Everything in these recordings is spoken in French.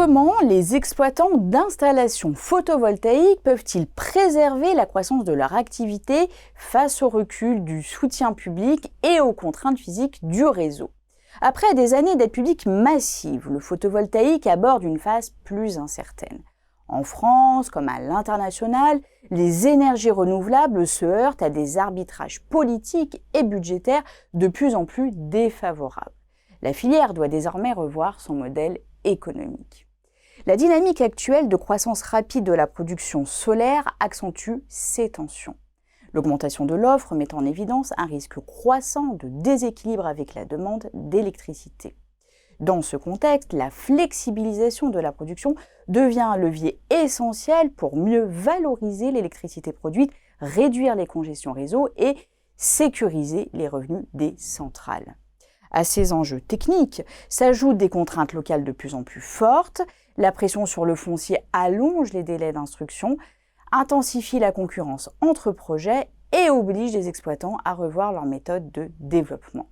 Comment les exploitants d'installations photovoltaïques peuvent-ils préserver la croissance de leur activité face au recul du soutien public et aux contraintes physiques du réseau? Après des années d'aide publique massive, le photovoltaïque aborde une phase plus incertaine. En France, comme à l'international, les énergies renouvelables se heurtent à des arbitrages politiques et budgétaires de plus en plus défavorables. La filière doit désormais revoir son modèle économique. La dynamique actuelle de croissance rapide de la production solaire accentue ces tensions. L'augmentation de l'offre met en évidence un risque croissant de déséquilibre avec la demande d'électricité. Dans ce contexte, la flexibilisation de la production devient un levier essentiel pour mieux valoriser l'électricité produite, réduire les congestions réseau et sécuriser les revenus des centrales. À ces enjeux techniques s'ajoutent des contraintes locales de plus en plus fortes, la pression sur le foncier allonge les délais d'instruction, intensifie la concurrence entre projets et oblige les exploitants à revoir leurs méthodes de développement.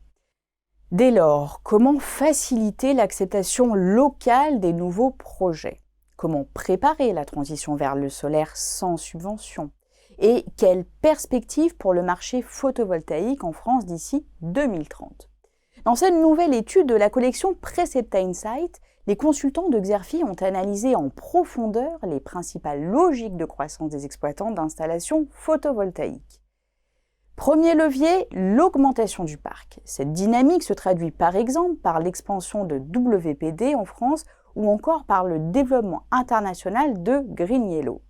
Dès lors, comment faciliter l'acceptation locale des nouveaux projets? Comment préparer la transition vers le solaire sans subvention? Et quelles perspectives pour le marché photovoltaïque en France d'ici 2030? Dans cette nouvelle étude de la collection Precepta Insight, les consultants de Xerfi ont analysé en profondeur les principales logiques de croissance des exploitants d'installations photovoltaïques. Premier levier, l'augmentation du parc. Cette dynamique se traduit par exemple par l'expansion de WPD en France ou encore par le développement international de Green Yellow.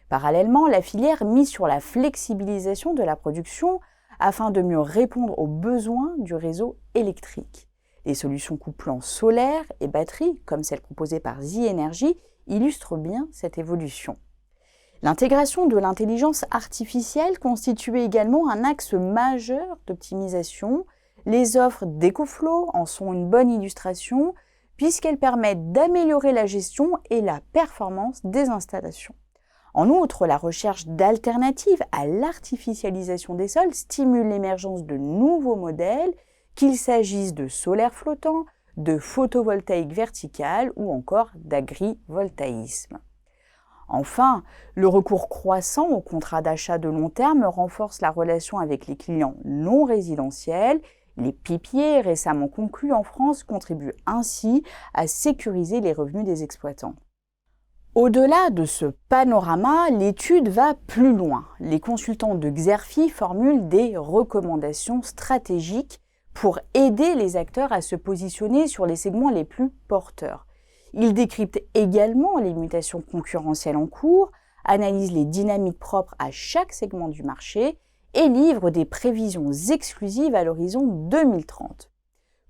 Parallèlement, la filière mise sur la flexibilisation de la production afin de mieux répondre aux besoins du réseau électrique. Les solutions couplant solaire et batterie, comme celle proposée par The Energy, illustrent bien cette évolution. L'intégration de l'intelligence artificielle constituait également un axe majeur d'optimisation. Les offres d'EcoFlow en sont une bonne illustration, puisqu'elles permettent d'améliorer la gestion et la performance des installations. En outre, la recherche d'alternatives à l'artificialisation des sols stimule l'émergence de nouveaux modèles, qu'il s'agisse de solaire flottant, de photovoltaïque vertical ou encore d'agrivoltaïsme. Enfin, le recours croissant aux contrats d'achat de long terme renforce la relation avec les clients non résidentiels. Les PPA récemment conclus en France contribuent ainsi à sécuriser les revenus des exploitants. Au-delà de ce panorama, l'étude va plus loin. Les consultants de Xerfi formulent des recommandations stratégiques pour aider les acteurs à se positionner sur les segments les plus porteurs. Ils décryptent également les mutations concurrentielles en cours, analysent les dynamiques propres à chaque segment du marché et livrent des prévisions exclusives à l'horizon 2030.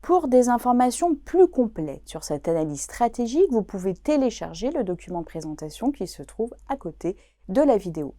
Pour des informations plus complètes sur cette analyse stratégique, vous pouvez télécharger le document de présentation qui se trouve à côté de la vidéo.